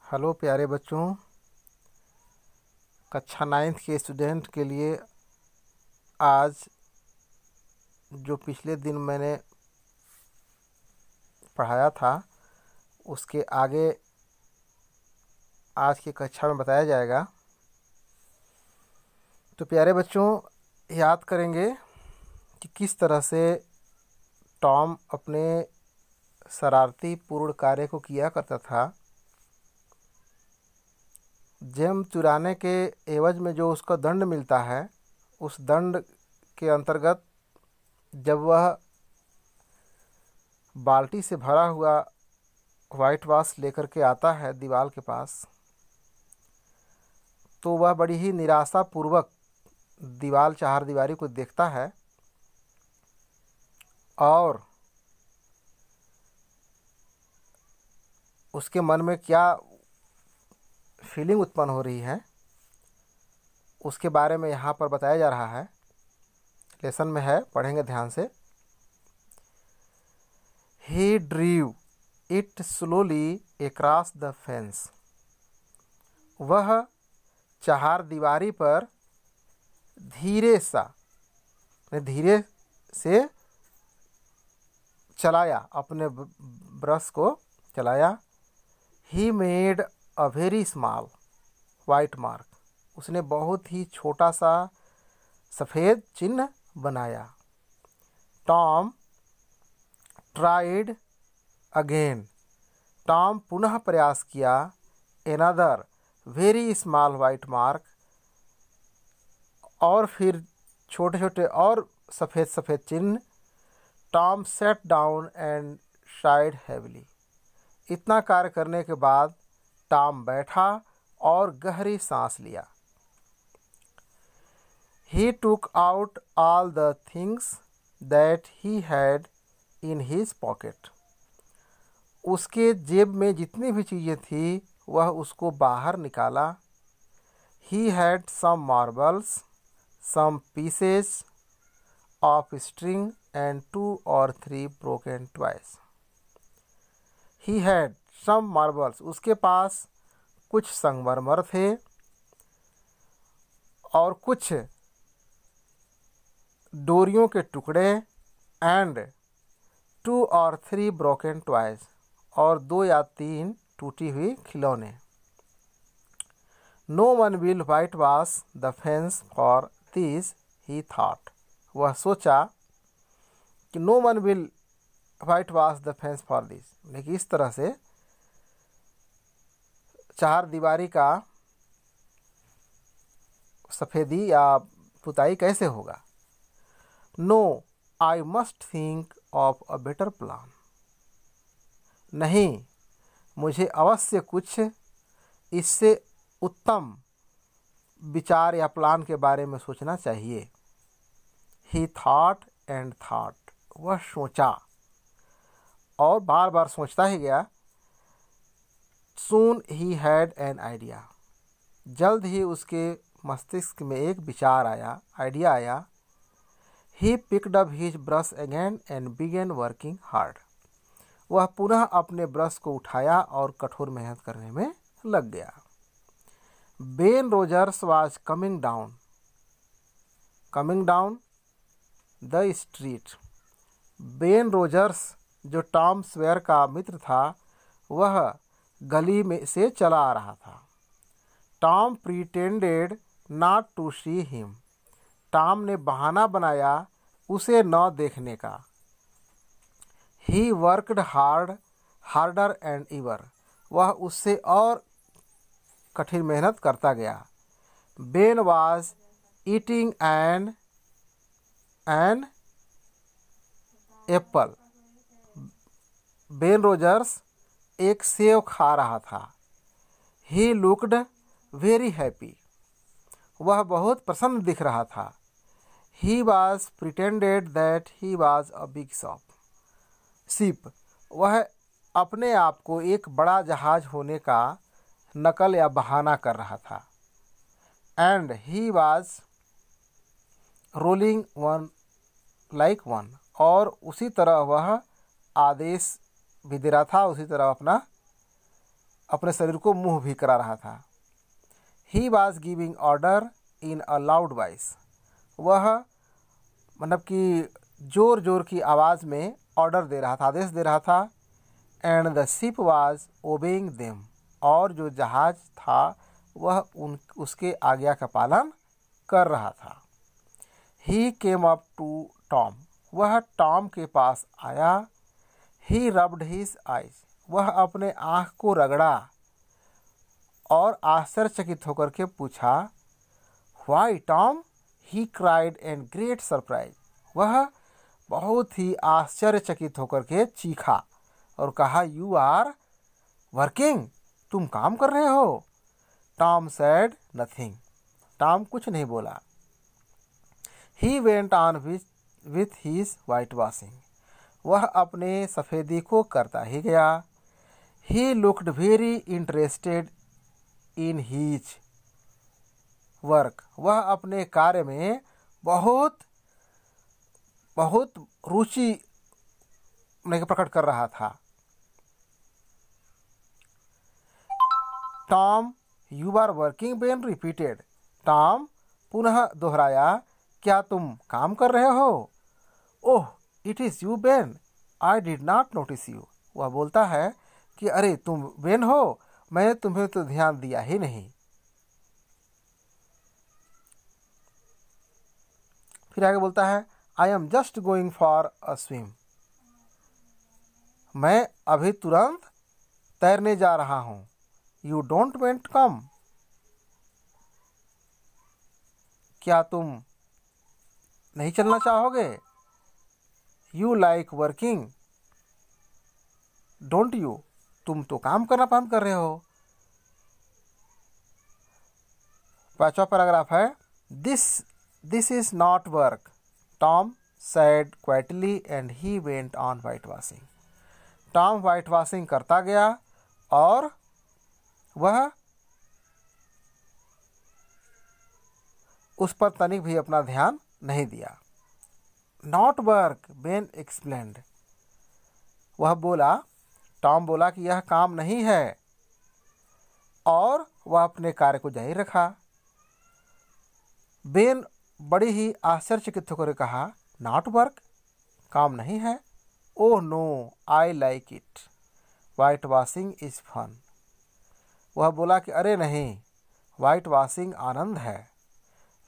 Hello प्यारे बच्चों, कक्षा 9th के स्टूडेंट के लिए आज जो पिछले दिन मैंने पढ़ाया था उसके आगे आज की कक्षा में बताया जाएगा। तो प्यारे बच्चों, याद करेंगे कि किस तरह से टॉम अपने शरारती पूर्ण कार्य को किया करता था। जेम चुराने के एवज में जो उसका दंड मिलता है, उस दंड के अंतर्गत जब वह बाल्टी से भरा हुआ वाइट वाश लेकर के आता है दीवार के पास, तो वह बड़ी ही निराशापूर्वक चारदीवारी को देखता है और उसके मन में क्या फीलिंग उत्पन्न हो रही है उसके बारे में यहाँ पर बताया जा रहा है। लेसन में है, पढ़ेंगे ध्यान से। He drew it slowly across the fence. वह चारदीवारी पर धीरे से चलाया, अपने ब्रश को चलाया। He made a very small white mark. उसने बहुत ही छोटा सा सफ़ेद चिन्ह बनाया। Tom tried again. टॉम पुनः प्रयास किया। Another very small white mark. और फिर छोटे छोटे और सफ़ेद चिन्ह। Tom set down and side heavily. इतना कार्य करने के बाद टॉम बैठा और गहरी सांस लिया। He took out all the things that he had in his pocket. उसके जेब में जितनी भी चीज़ें थी वह उसको बाहर निकाला। He had some marbles, some pieces of string and 2 or 3 broken toys. He had some marbles. उसके पास कुछ संगमरमर थे और कुछ डोरियों के टुकड़े एंड 2 or 3 broken toys. और 2 या 3 टूटी हुई खिलौने। No one will whitewash the fence for this, he thought. वह सोचा कि no one will whitewash the fence for this. लेकिन इस तरह से चारदीवारी का सफ़ेदी या पुताई कैसे होगा। No, I must think of a better plan. नहीं, मुझे अवश्य कुछ इससे उत्तम विचार या प्लान के बारे में सोचना चाहिए। He thought and thought. वह सोचा और बार बार सोचता ही गया। Soon he had an idea. जल्द ही उसके मस्तिष्क में एक विचार आया, आइडिया आया। He picked up his brush again and began working hard. वह पुनः अपने ब्रश को उठाया और कठोर मेहनत करने में लग गया। Ben Rogers was coming down the street. Ben Rogers जो टॉम स्वेयर का मित्र था, वह गली में से चला आ रहा था। Tom pretended not to see him. Tom ने बहाना बनाया उसे न देखने का। He worked harder and ever. वह उससे और कठिन मेहनत करता गया। Ben was eating an apple. Ben Rogers एक सेव खा रहा था। He looked very happy. वह बहुत प्रसन्न दिख रहा था। He was pretended that he was a big ship. वह अपने आप को एक बड़ा जहाज होने का नकल या बहाना कर रहा था। And he was rolling one like one. और उसी तरह वह आदेश भी दे रहा था, उसी तरह अपना अपने शरीर को मूव भी करा रहा था। He was giving order in a loud voice, वह मतलब कि जोर जोर की आवाज़ में ऑर्डर दे रहा था, आदेश दे रहा था। And the ship was obeying them, और जो जहाज था वह उसके आज्ञा का पालन कर रहा था। ही केम अप टू टॉम, वह टॉम के पास आया। ही रब्ड हिज आइज, वह अपने आँख को रगड़ा और आश्चर्यचकित होकर के पूछा, why Tom, he cried in great surprise, वह बहुत ही आश्चर्यचकित होकर के चीखा और कहा, यू आर वर्किंग, तुम काम कर रहे हो। टॉम सेड नथिंग, टॉम कुछ नहीं बोला। He went on with his whitewashing, वह अपने सफ़ेदी को करता ही गया। He looked very interested in his work, वह अपने कार्य में बहुत रुचि प्रकट कर रहा था। Tom, you are working, Ben repeated, टॉम पुनः दोहराया, क्या तुम काम कर रहे हो। Oh it is you Ben, I did not notice you, वह बोलता है कि अरे तुम बेन हो, मैंने तुम्हें तो ध्यान दिया ही नहीं। फिर आगे बोलता है, I am just going for a swim, मैं अभी तुरंत तैरने जा रहा हूँ। यू डोंट वांट कम, क्या तुम नहीं चलना चाहोगे। You like working don't you, तुम तो काम करना पसंद कर रहे हो। 5वां पैराग्राफ है, this is not work, Tom said quietly and he went on whitewashing. Tom white washing करता गया और वह उस पर तनिक भी अपना ध्यान नहीं दिया। नॉट वर्क, बेन एक्सप्लेन्ड, वह बोला, टॉम बोला कि यह काम नहीं है, और वह अपने कार्य को जारी रखा। बेन बड़ी ही आश्चर्यचकित होकर कहा, नॉट वर्क, काम नहीं है। Oh no, I like it, whitewashing is fun, वह बोला कि अरे नहीं, वाइट वॉशिंग आनंद है।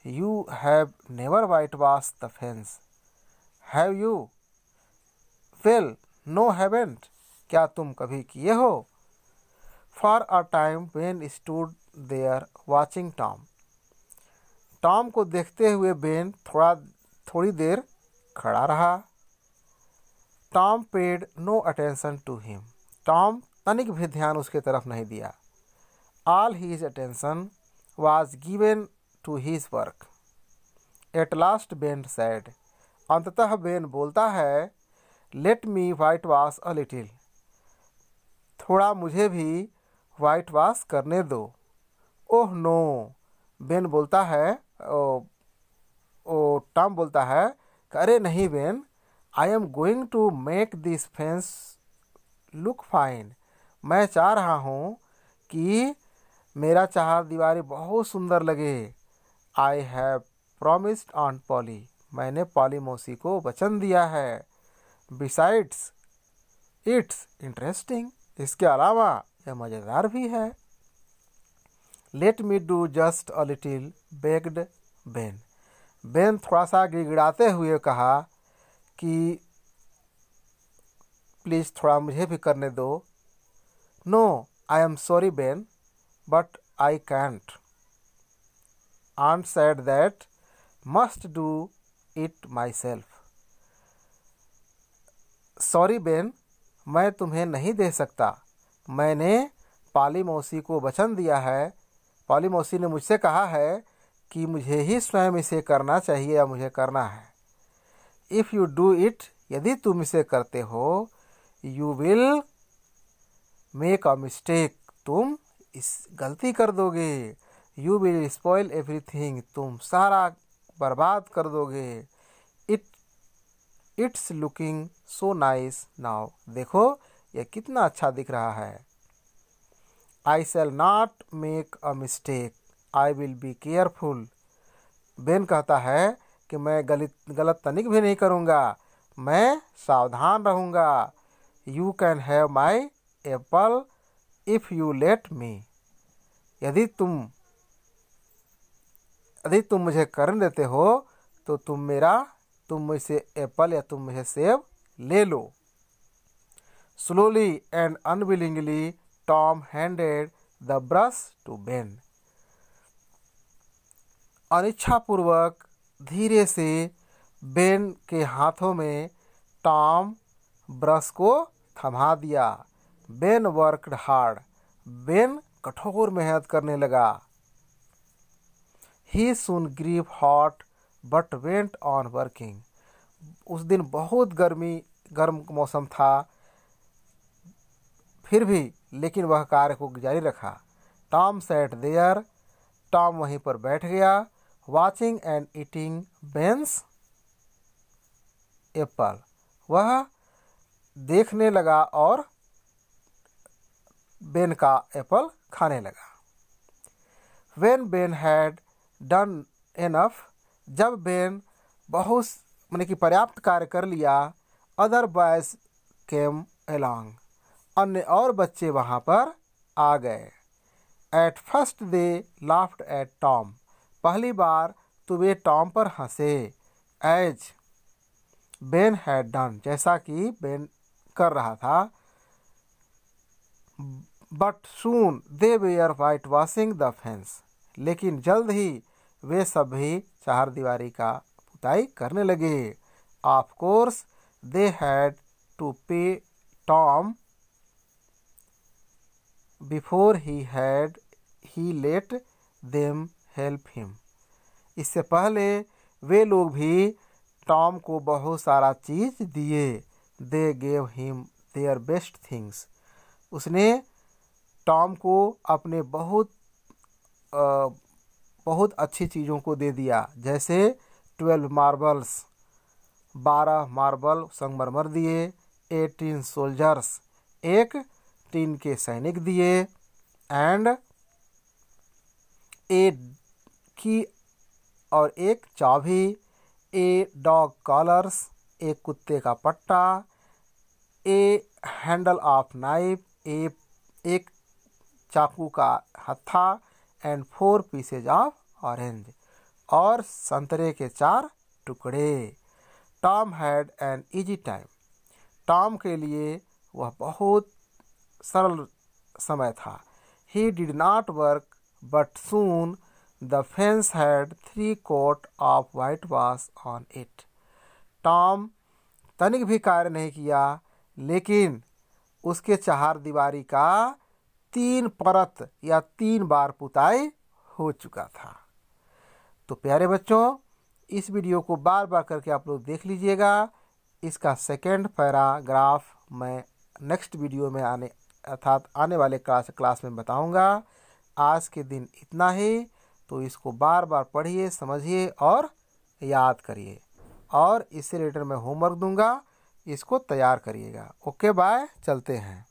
You have never whitewash the fence, have you, well no haven't, क्या तुम कभी किए हो। For a time Ben stood there watching Tom, Tom को देखते हुए बेन थोड़ी देर खड़ा रहा। Tom paid no attention to him, Tom तनिक भी ध्यान उसके तरफ नहीं दिया। All his attention was given to his work. At last Ben said, अंततः बेन बोलता है, let me whitewash a little, थोड़ा मुझे भी वाइट वॉश करने दो। ओह नो, बेन बोलता है, टॉम बोलता है, अरे नहीं Ben, I am going to make this fence look fine, मैं चाह रहा हूँ कि मेरा चार दीवारी बहुत सुंदर लगे। I have promised on poly, मैंने पॉली मौसी को वचन दिया है। बिसाइड्स इट्स इंटरेस्टिंग, इसके अलावा यह मज़ेदार भी है। Let me do just a little, bagged Ben, Ben थोड़ा सा गिड़गिड़ाते हुए कहा कि प्लीज़ थोड़ा मुझे भी करने दो। No I am sorry Ben, but I can't, aunt said that must do it myself. Sorry Ben, मैं तुम्हें नहीं दे सकता, मैंने पॉली मौसी को वचन दिया है, पॉली मौसी ने मुझसे कहा है कि मुझे ही स्वयं इसे करना चाहिए या मुझे करना है। इफ़ यू डू इट, यदि तुम इसे करते हो, you will make a mistake, तुम इस गलती कर दोगे। यू विल स्पॉइल एवरीथिंग, तुम सारा बर्बाद कर दोगे। It's looking so nice now, देखो यह कितना अच्छा दिख रहा है। I shall not make a mistake. I will be careful. Ben कहता है कि मैं गलत तनिक भी नहीं करूँगा, मैं सावधान रहूँगा। You can have my apple if you let me. यदि तुम मुझे करने देते हो तो तुम मुझसे एप्पल या तुम मुझे सेब ले लो। Slowly and unwillingly, Tom handed the brush to Ben. अनिच्छापूर्वक धीरे से बेन के हाथों में टॉम ब्रश को थमा दिया। Ben worked hard. बेन कठोर मेहनत करने लगा। He soon grew hot but went on working. उस दिन बहुत गर्म मौसम था, फिर भी लेकिन वह कार्य को जारी रखा। Tom sat there. टॉम वहीं पर बैठ गया। Watching and eating Ben's apple. वह देखने लगा और बेन का एप्पल खाने लगा। When Ben had done enough, जब बेन बहुत पर्याप्त कार्य कर लिया, other boys came along. अन्य और बच्चे वहाँ पर आ गए। At first they laughed at Tom. पहली बार तो वे टॉम पर हंसे। As Ben had done, जैसा कि बेन कर रहा था। But soon they were whitewashing the fence. लेकिन जल्द ही वे सभी चारदीवारी का पुताई करने लगे। Of course they had to pay Tom before he let them help him. इससे पहले वे लोग भी टॉम को बहुत सारा चीज दिए। They gave him their best things. उसने टॉम को अपने बहुत अच्छी चीज़ों को दे दिया, जैसे 12 मार्बल्स, 12 मार्बल संगमरमर दिए। 18 सोल्जर्स, एक टीन के सैनिक दिए। एंड ए की और एक चाबी। ए डॉग कॉलर्स, एक कुत्ते का पट्टा। ए हैंडल ऑफ नाइफ, एक चाकू का हत्था। एंड 4 पीसेज ऑफ ऑरेंज, और संतरे के 4 टुकड़े। Tom had an easy time. Tom के लिए वह बहुत सरल समय था. He did not work but soon the fence had 3 coat of white wash on it. Tom तनिक भी कार्य नहीं किया, लेकिन उसके चार दीवारी का 3 परत या 3 बार पुताई हो चुका था. तो प्यारे बच्चों, इस वीडियो को बार बार करके आप लोग देख लीजिएगा. इसका सेकंड पैराग्राफ मैं नेक्स्ट वीडियो में आने वाले क्लास में बताऊंगा. आज के दिन इतना ही. तो इसको बार बार पढ़िए, समझिए और याद करिए. और इससे रिलेटेड मैं होमवर्क दूंगा, इसको तैयार करिएगा. ओके बाय, चलते हैं.